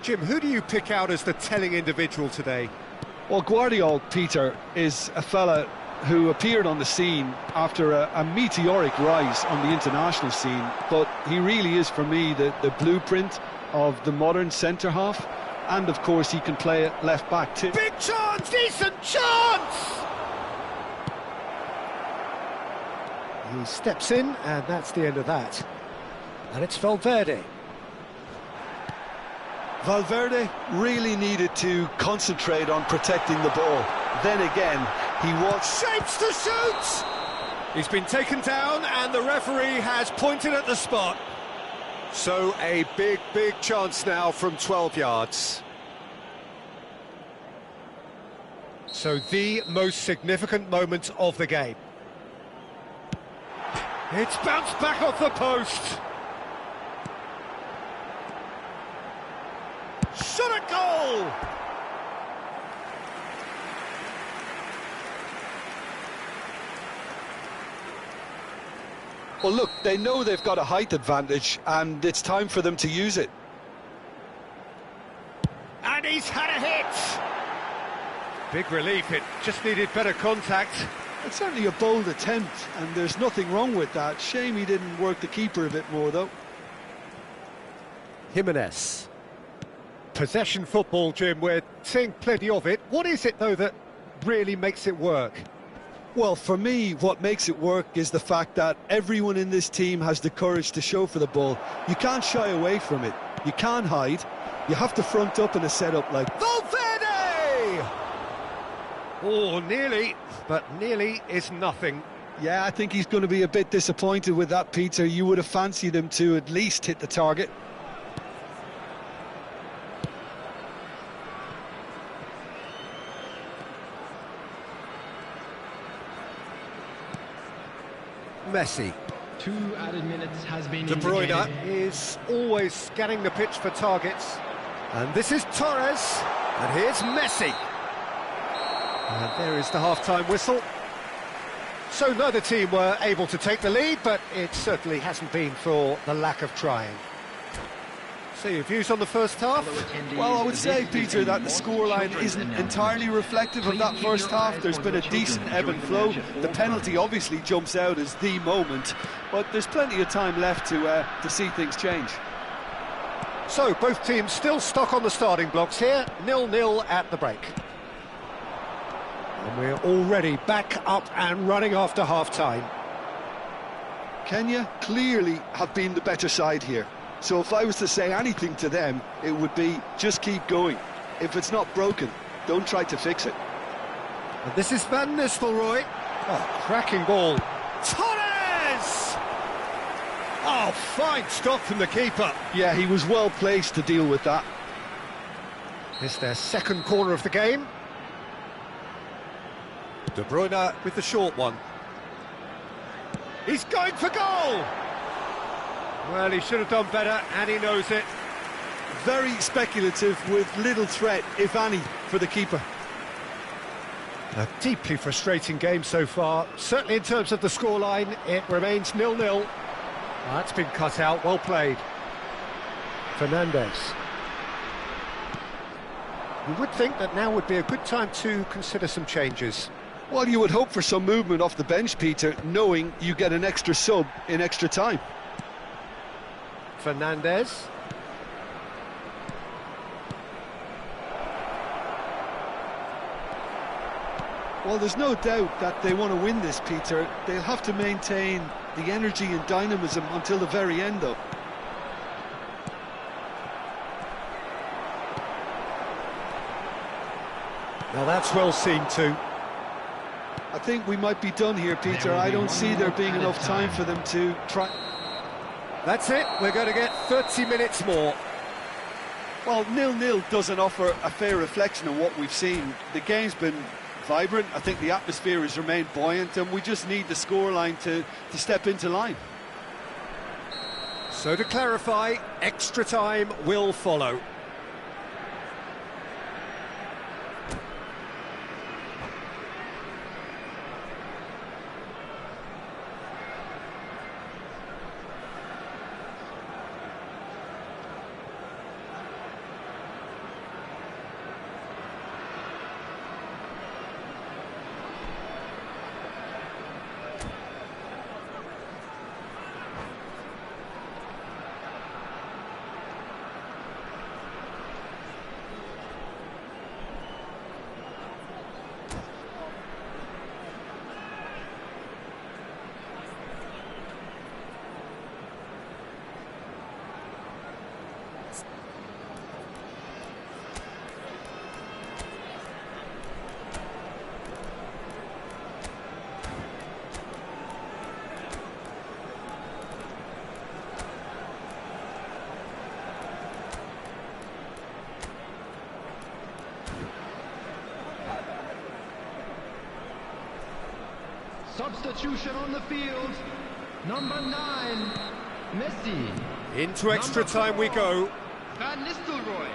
Jim, who do you pick out as the telling individual today? Well, Guardiola, Peter, is a fella who appeared on the scene after a meteoric rise on the international scene, but he really is, for me, the blueprint of the modern centre-half, and of course he can play at left-back too. Big chance, decent chance! He steps in, and that's the end of that. And it's Valverde. Valverde really needed to concentrate on protecting the ball. Then again, he was... Shapes to shoot! He's been taken down, and the referee has pointed at the spot. So a big chance now from 12 yards. So the most significant moment of the game. It's bounced back off the post. Shot at goal! Well, look, they know they've got a height advantage, and it's time for them to use it. And he's had a hit! Big relief, it just needed better contact. It's certainly a bold attempt, and there's nothing wrong with that. Shame he didn't work the keeper a bit more, though. Jimenez. Possession football, Jim, we're seeing plenty of it. What is it, though, that really makes it work? Well, for me, what makes it work is the fact that everyone in this team has the courage to show for the ball. You can't shy away from it. You can't hide. You have to front up in a setup like... Valverde! Oh, nearly, but nearly is nothing. Yeah, I think he's going to be a bit disappointed with that, Peter. You would have fancied him to at least hit the target. Messi. 2 added minutes has been De Bruyne indicated. is always scanning the pitch for targets. And this is Torres. And here's Messi. And there is the half-time whistle. So neither team were able to take the lead, but it certainly hasn't been for the lack of trying. So your views on the first half? Well, I would say, Peter, that the scoreline isn't entirely reflective of that first half. There's been a decent ebb and flow. The penalty obviously jumps out as the moment, but there's plenty of time left to see things change. So both teams still stuck on the starting blocks here, 0-0 at the break. And we're already back up and running after half-time. Kenya clearly have been the better side here. So if I was to say anything to them, it would be just keep going. If it's not broken, don't try to fix it. And this is Van Nistelrooy. Oh, cracking ball. Torres! Oh, fine stop from the keeper. Yeah, he was well placed to deal with that. It's their second corner of the game. De Bruyne with the short one. He's going for goal! Well, he should have done better, and he knows it. Very speculative with little threat, if any, for the keeper. A deeply frustrating game so far. Certainly in terms of the scoreline, it remains 0-0. That's been cut out, well played. Fernandez. You would think that now would be a good time to consider some changes. Well, you would hope for some movement off the bench, Peter, knowing you get an extra sub in extra time. Fernandez. Well, there's no doubt that they want to win this, Peter. They'll have to maintain the energy and dynamism until the very end, though. Now that's well seen too. I think we might be done here, Peter. I don't see there being enough time for them to try... That's it, we're going to get 30 minutes more. Well, 0-0 doesn't offer a fair reflection of what we've seen. The game's been vibrant. I think the atmosphere has remained buoyant, and we just need the scoreline to step into line. So to clarify, extra time will follow. Substitution on the field. Number 9, Messi. Into extra time we go. Van Nistelrooy.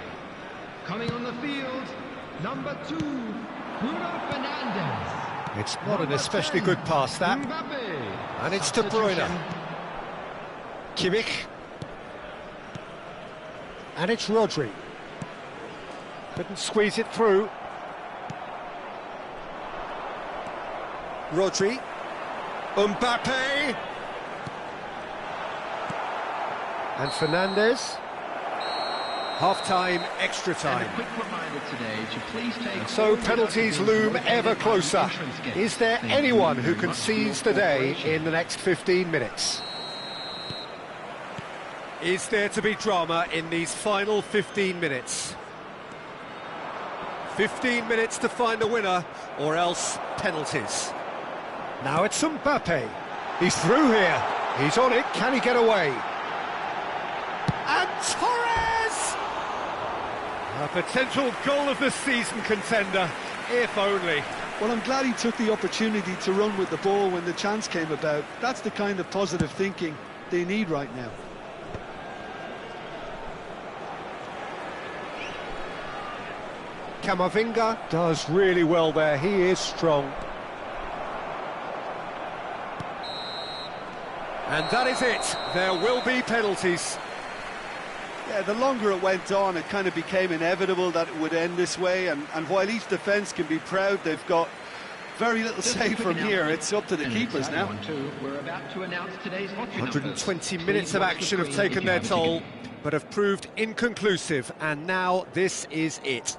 Coming on the field. Number 2, Bruno Fernandes. It's not an Number especially 10, good pass, that. Mbappe. And it's De Bruyne. Substitution. Kimmich. And it's Rodri. Couldn't squeeze it through. Rodri. Mbappe. And Fernandes. Half-time, extra time. And a quick reminder today to please take So penalties loom ever closer. Is there anyone who can seize the day in the next 15 minutes? Is there to be drama in these final 15 minutes? 15 minutes to find a winner, or else penalties. Now it's Mbappe. He's through here. He's on it. Can he get away? And Torres! A potential goal of the season contender, if only. Well, I'm glad he took the opportunity to run with the ball when the chance came about. That's the kind of positive thinking they need right now. Camavinga does really well there. He is strong. And that is it. There will be penalties. Yeah, the longer it went on, it kind of became inevitable that it would end this way. And while each defence can be proud, they've got very little say from here. It's up to the keepers now. We're about to announce today's lottery 120 numbers. minutes of Please watch action the have screen taken if you their have a toll, ticket. but have proved inconclusive. And now this is it.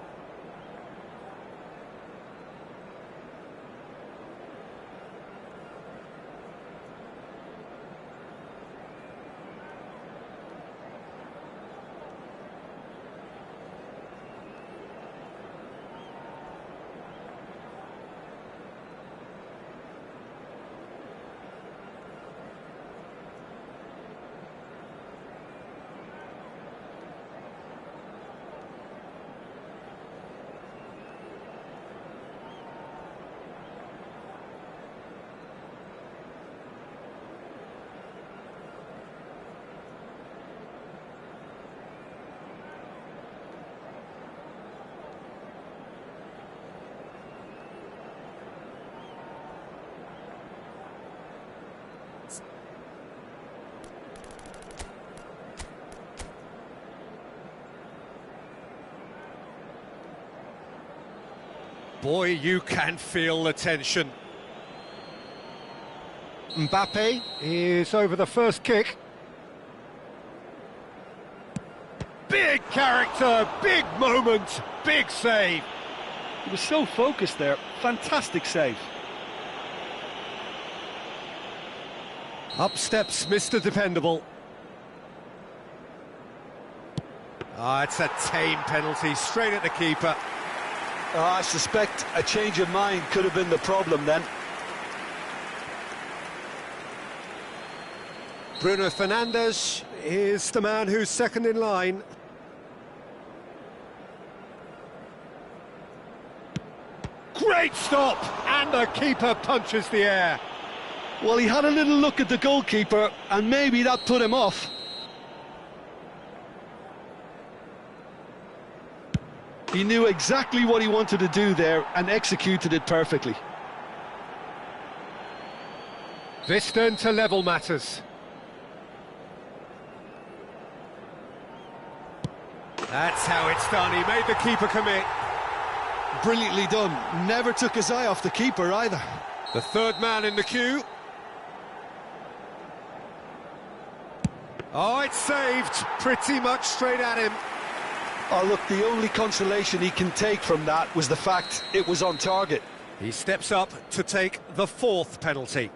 Boy, you can feel the tension. Mbappe is over the first kick. Big character, big moment, big save. He was so focused there. Fantastic save. Up steps Mr. Dependable. Ah, it's a tame penalty, straight at the keeper. I suspect a change of mind could have been the problem then. Bruno Fernandes is the man who's second in line. Great stop! And the keeper punches the air. Well, he had a little look at the goalkeeper, and maybe that put him off. He knew exactly what he wanted to do there and executed it perfectly. This turn to level matters. That's how it's done. He made the keeper commit. Brilliantly done. Never took his eye off the keeper either. The third man in the queue. Oh, it's saved. Pretty much straight at him. Oh, look, the only consolation he can take from that was the fact it was on target. He steps up to take the fourth penalty.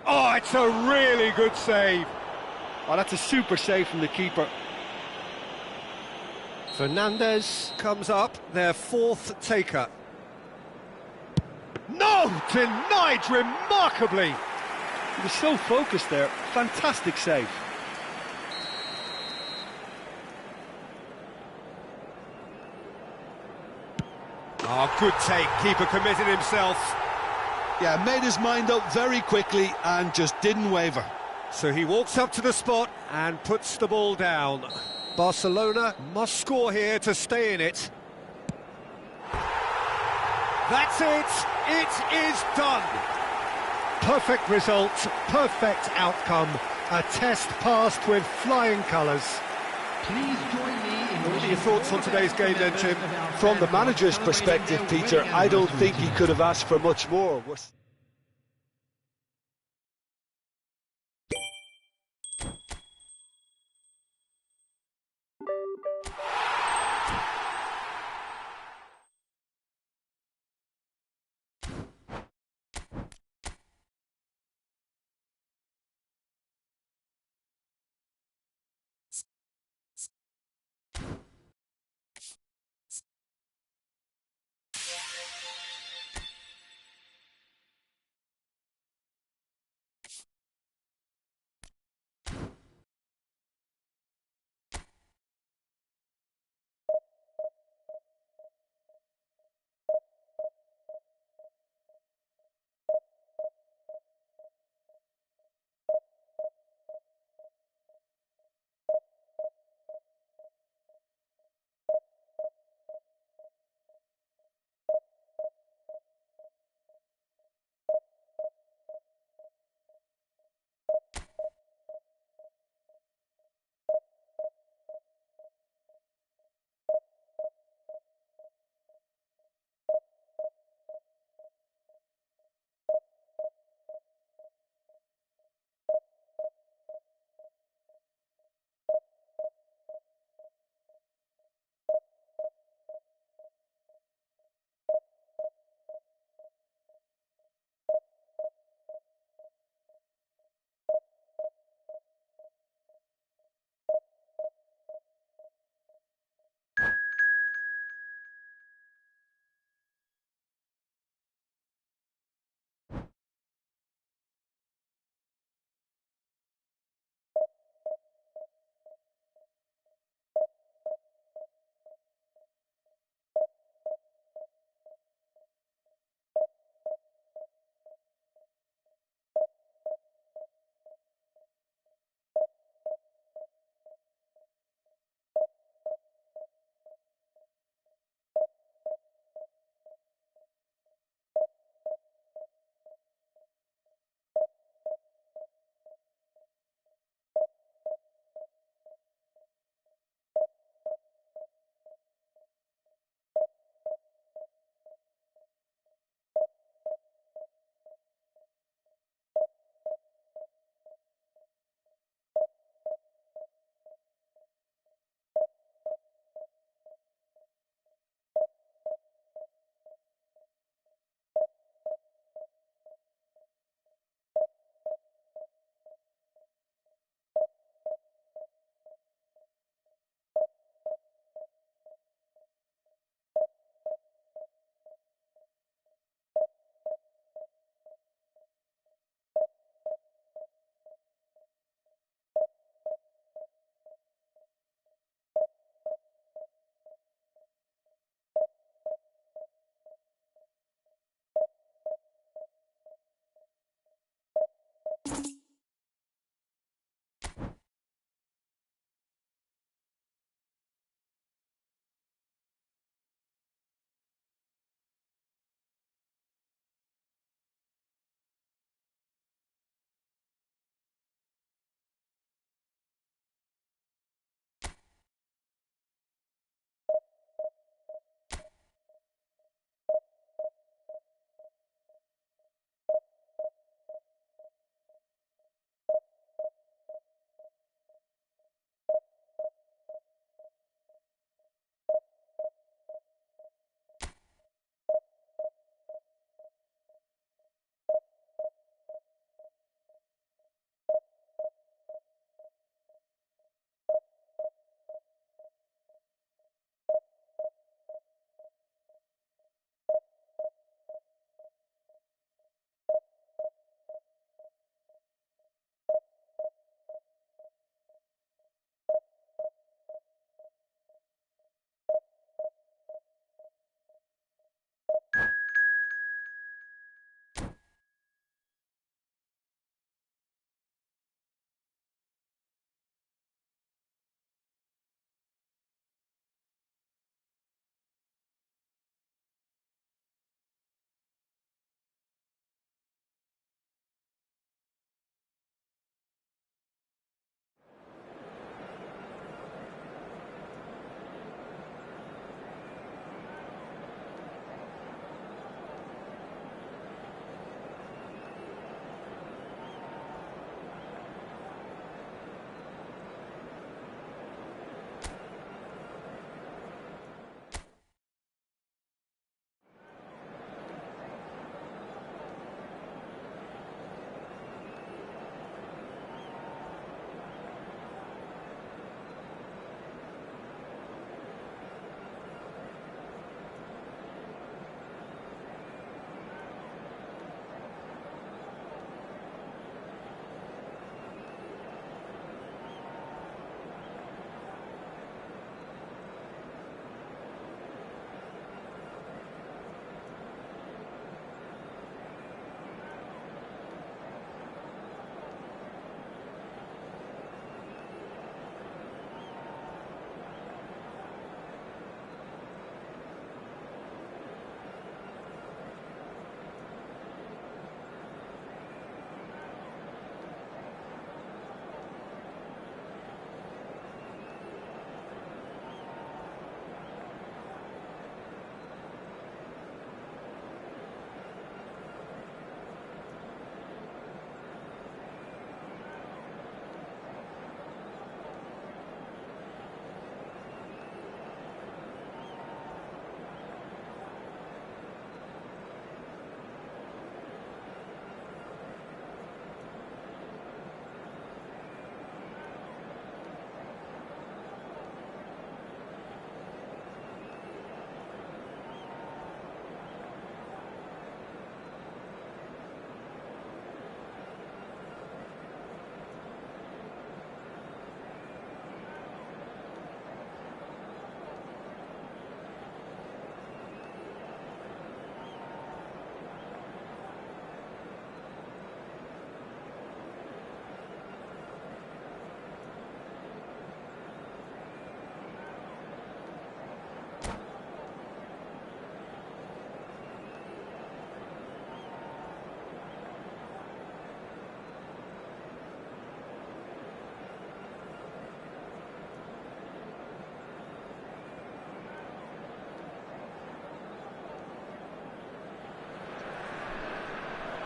Oh, it's a really good save. Oh, that's a super save from the keeper. Fernandes comes up, their fourth taker. No! Denied remarkably! He was so focused there. Fantastic save. Oh, good take. Keeper committed himself. Yeah, made his mind up very quickly and just didn't waver. So he walks up to the spot and puts the ball down. Barcelona must score here to stay in it. That's it! It is done! Perfect result, perfect outcome. A test passed with flying colours. Please join me in What are your thoughts on today's game then, Tim? From the manager's perspective, Peter, I don't think he could have asked for much more.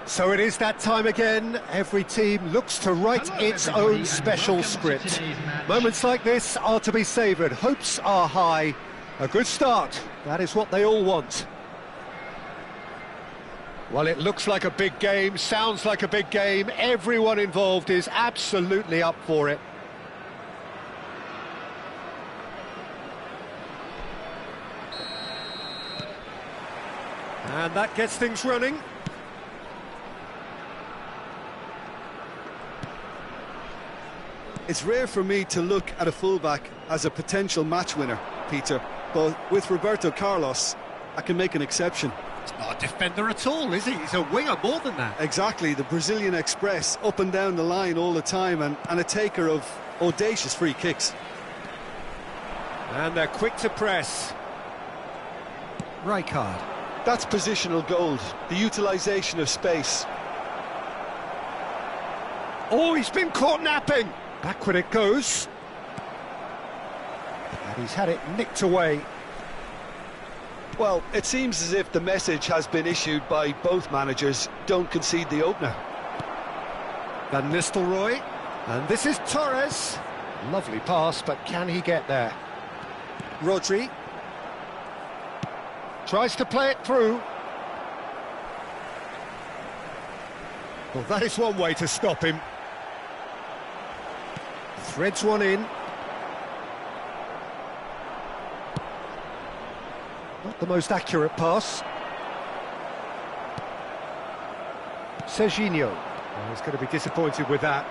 So it is that time again. Every team looks to write its own special script. Moments like this are to be savoured. Hopes are high. A good start. That is what they all want. Well, it looks like a big game, sounds like a big game. Everyone involved is absolutely up for it. And that gets things running. It's rare for me to look at a fullback as a potential match winner, Peter, but with Roberto Carlos, I can make an exception. He's not a defender at all, is he? He's a winger more than that. Exactly, the Brazilian Express, up and down the line all the time, and a taker of audacious free kicks. And they're quick to press. Rijkaard. That's positional gold, the utilisation of space. Oh, he's been caught napping. Backward it goes. And he's had it nicked away. Well, it seems as if the message has been issued by both managers: don't concede the opener. Van Nistelrooy. And this is Torres. Lovely pass, but can he get there? Rodri. Tries to play it through. Well, that is one way to stop him. Threads one in. Not the most accurate pass. Serginho. Well, he's going to be disappointed with that.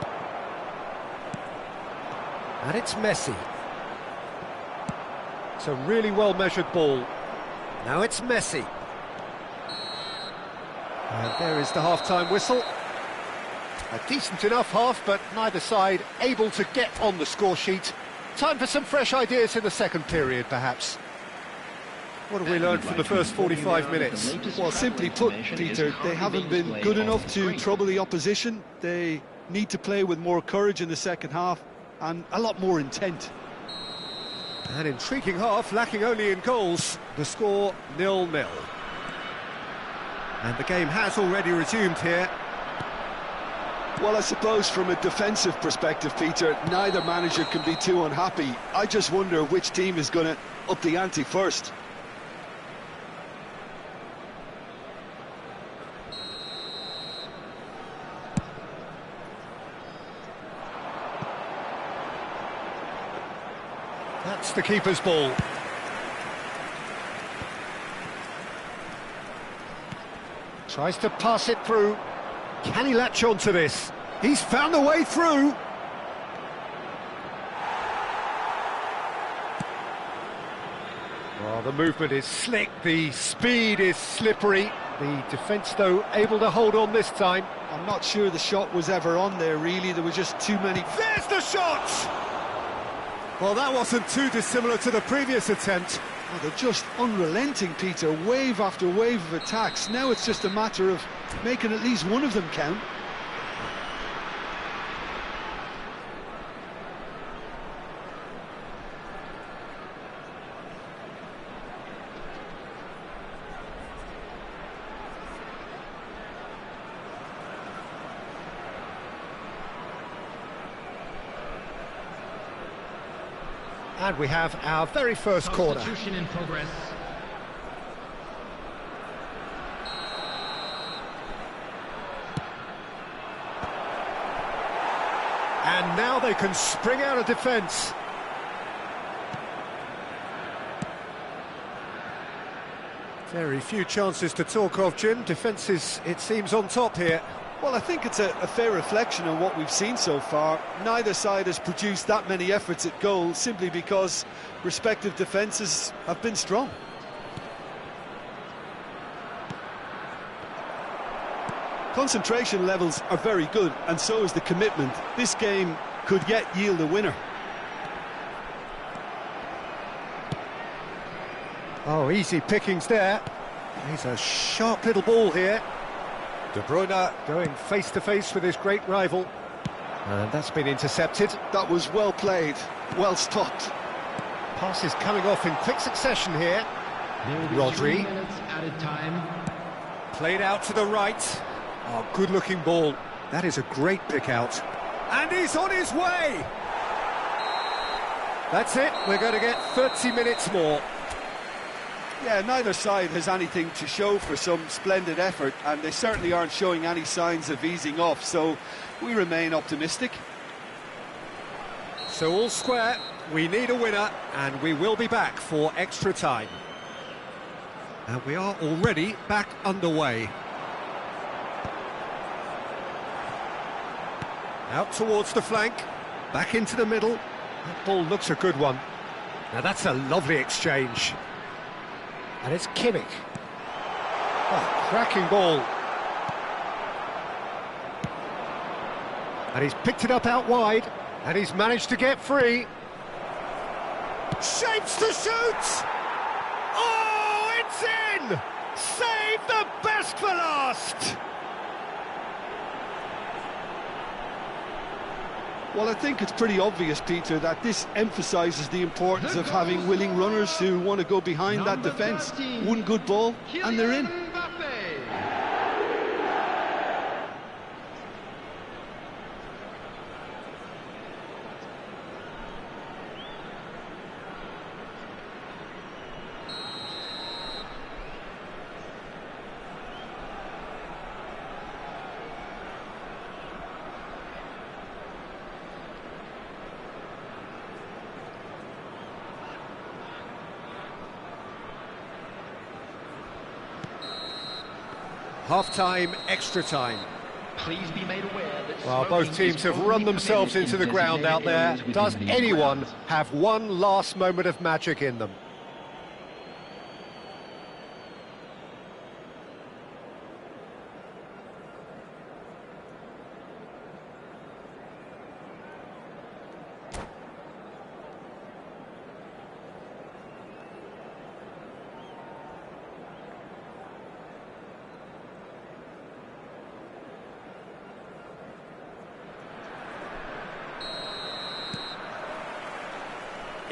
And it's Messi. It's a really well-measured ball. Now it's Messi. And there is the half-time whistle. A decent enough half, but neither side able to get on the score sheet. Time for some fresh ideas in the second period, perhaps. What have we learned from the first 45 minutes? Well, simply put, Peter, they haven't been good enough to trouble the opposition. They need to play with more courage in the second half and a lot more intent. An intriguing half, lacking only in goals. The score 0-0. And the game has already resumed here. Well, I suppose from a defensive perspective, Peter, neither manager can be too unhappy. I just wonder which team is going to up the ante first. That's the keeper's ball. Tries to pass it through. Can he latch on to this? He's found a way through. Well, the movement is slick, the speed is slippery. The defence, though, able to hold on this time. I'm not sure the shot was ever on there, really. There were just too many... There's the shot! Well, that wasn't too dissimilar to the previous attempt. Oh, they're just unrelenting, Peter. Wave after wave of attacks. Now it's just a matter of making at least one of them count. And we have our very first corner. Substitution in progress. And now they can spring out of defence. Very few chances to talk of, Jim. Defence is, it seems, on top here. Well, I think it's a fair reflection on what we've seen so far. Neither side has produced that many efforts at goal simply because respective defences have been strong. Concentration levels are very good, and so is the commitment. This game could yet yield a winner. Oh, easy pickings there. He's a sharp little ball here. De Bruyne going face-to-face with his great rival. And that's been intercepted. That was well played, well stopped. Passes coming off in quick succession here. There will be Rodri. 3 minutes added time. Played out to the right. Oh, good-looking ball. That is a great pick out. And he's on his way! That's it, we're going to get 30 minutes more. Yeah, neither side has anything to show for some splendid effort, and they certainly aren't showing any signs of easing off, so we remain optimistic. So all square, we need a winner, and we will be back for extra time. And we are already back underway. Out towards the flank, back into the middle. That ball looks a good one. Now that's a lovely exchange. And it's Kimmich. Oh, cracking ball. And he's picked it up out wide, and he's managed to get free. Shapes to shoot! Oh, it's in! Save the best for last! Well, I think it's pretty obvious, Peter, that this emphasises the importance of having willing runners who want to go behind that defence. One good ball, and they're in. Half-time, extra time. Please be made aware that Well, both teams have run themselves into the ground out there. Does anyone have one last moment of magic in them?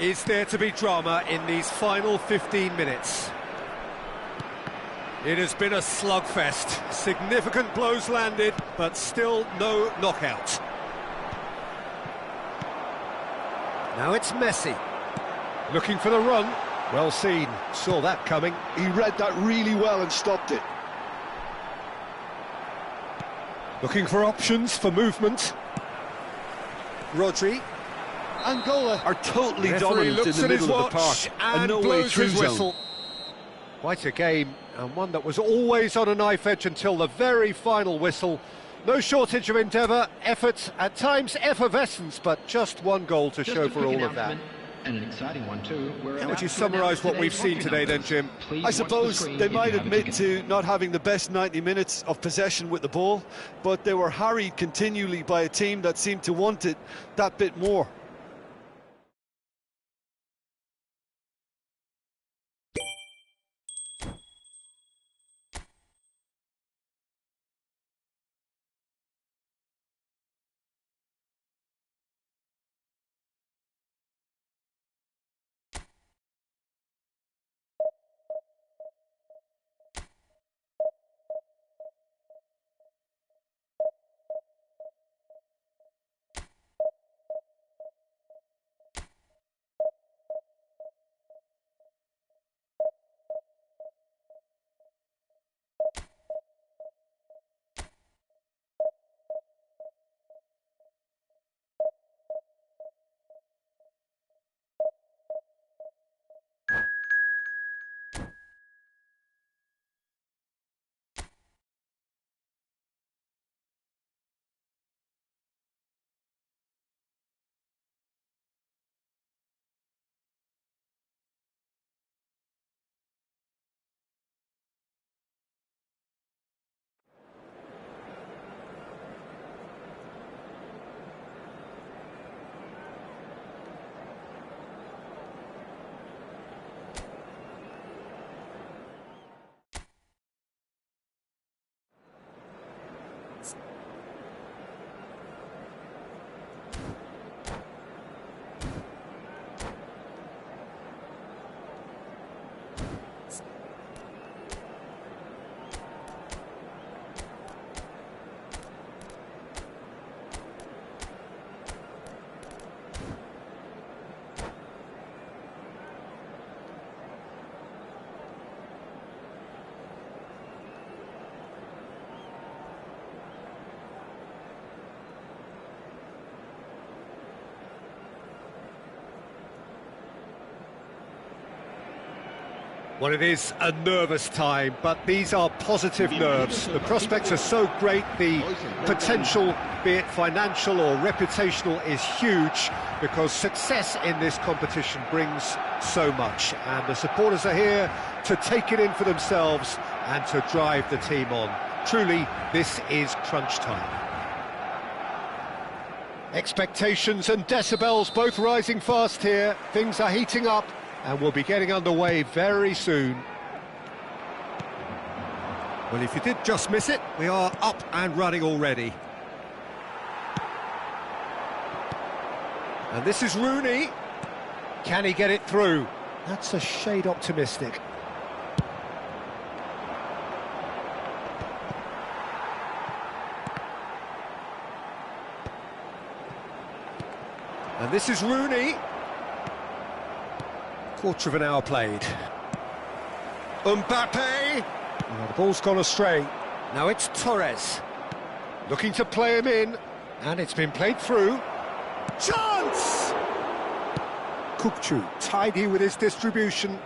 Is there to be drama in these final 15 minutes? It has been a slugfest. Significant blows landed, but still no knockout. Now it's Messi. Looking for the run. Well seen. Saw that coming. He read that really well and stopped it. Looking for options for movement. Rodri. Angola are totally dominant in looks the at his middle of the park, watch and no way blows through his zone. whistle. Quite a game, and one that was always on a knife edge until the very final whistle. No shortage of endeavour, effort, at times effervescence, but just one goal to show for all of that. And an exciting one too. How would you summarise what we've seen today then, Jim? I suppose they might admit to not having the best 90 minutes of possession with the ball, but they were harried continually by a team that seemed to want it that bit more. Well, it is a nervous time, but these are positive nerves. The prospects are so great, the potential, be it financial or reputational, is huge, because success in this competition brings so much, and the supporters are here to take it in for themselves and to drive the team on. Truly, this is crunch time. Expectations and decibels both rising fast here. Things are heating up, and we'll be getting underway very soon. Well, if you did just miss it, we are up and running already. And this is Rooney. Can he get it through? That's a shade optimistic. And this is Rooney. Quarter of an hour played. Mbappe! Oh, the ball's gone astray. Now it's Torres. Looking to play him in. And it's been played through. Chance! Kukçu, tidy with his distribution.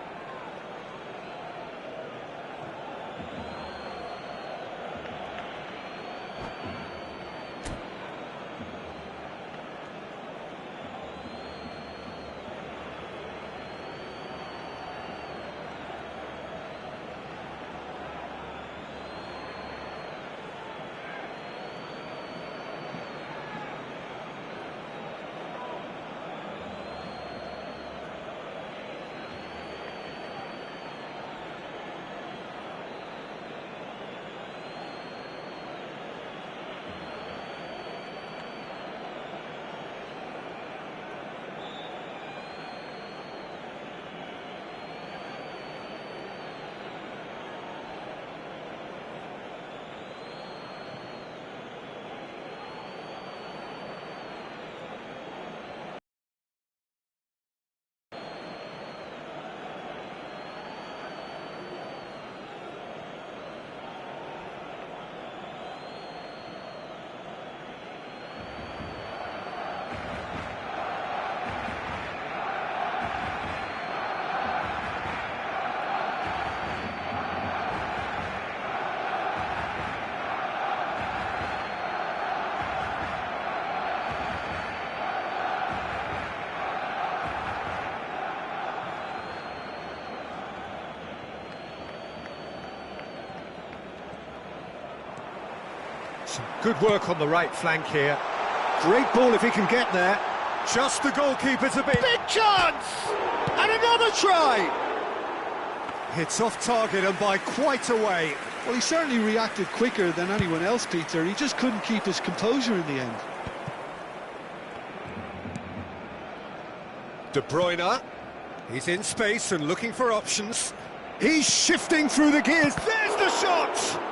Some good work on the right flank here. Great ball if he can get there. Just the goalkeeper to beat. Big chance! And another try! Hits off target and by quite a way. Well, he certainly reacted quicker than anyone else, Peter. He just couldn't keep his composure in the end. De Bruyne. He's in space and looking for options. He's shifting through the gears. There's the shot!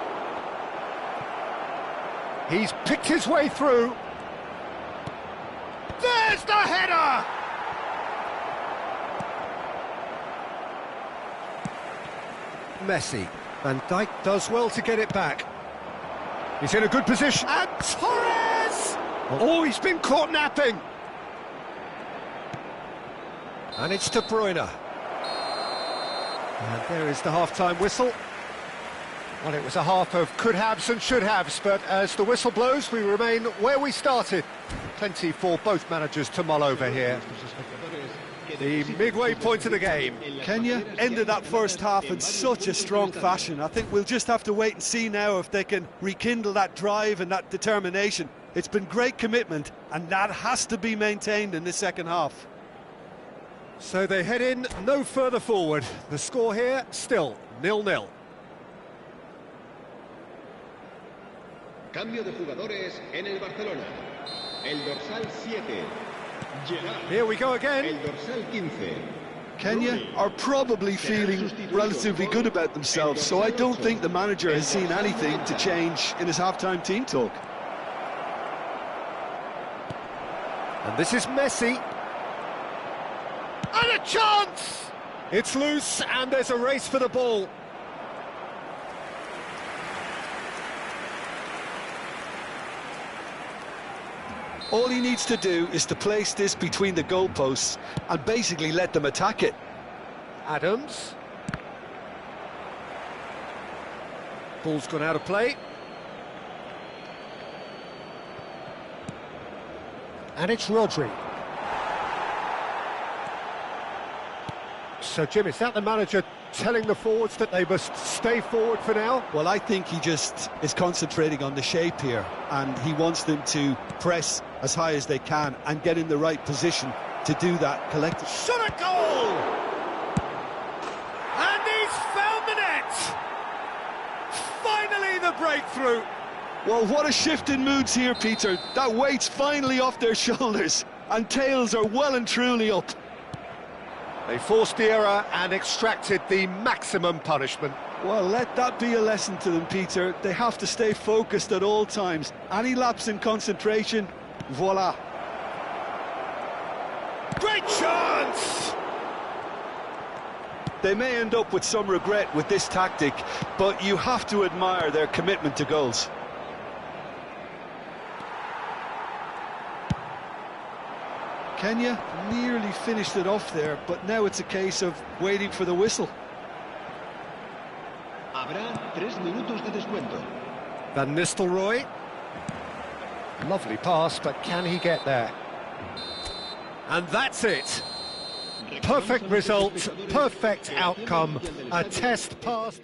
He's picked his way through. There's the header! Messi. Van Dijk does well to get it back. He's in a good position. And Torres! Oh, he's been caught napping. And it's De Bruyne. And there is the half-time whistle. Well, it was a half of could-haves and should-haves, but as the whistle blows, we remain where we started. Plenty for both managers to mull over here. The midway point of the game. Kenya ended that first half in such a strong fashion. I think we'll just have to wait and see now if they can rekindle that drive and that determination. It's been great commitment, and that has to be maintained in this second half. So they head in no further forward. The score here, still 0-0. Cambio de jugadores en el Barcelona. El dorsal 7. Here we go again. El dorsal 15. Kenya are probably feeling relatively good about themselves, so I don't think the manager has seen anything to change in his half-time team talk. And this is Messi. And a chance! It's loose, and there's a race for the ball. All he needs to do is to place this between the goalposts and basically let them attack it. Adams. Ball's gone out of play. And it's Rodri. So, Jim, is that the manager telling the forwards that they must stay forward for now? Well, I think he just is concentrating on the shape here, and he wants them to press as high as they can and get in the right position to do that collectively. Shot a goal! And he's found the net! Finally the breakthrough! Well, what a shift in moods here, Peter. That weight's finally off their shoulders, and tails are well and truly up. They forced the error and extracted the maximum punishment. Well, let that be a lesson to them, Peter. They have to stay focused at all times. Any lapse in concentration, voila. Great chance! They may end up with some regret with this tactic, but you have to admire their commitment to goals. Kenya nearly finished it off there, but now it's a case of waiting for the whistle. Habrá 3 minutos de descuento. Van Nistelrooy. Lovely pass, but can he get there? And that's it. Perfect result, perfect outcome, a test passed.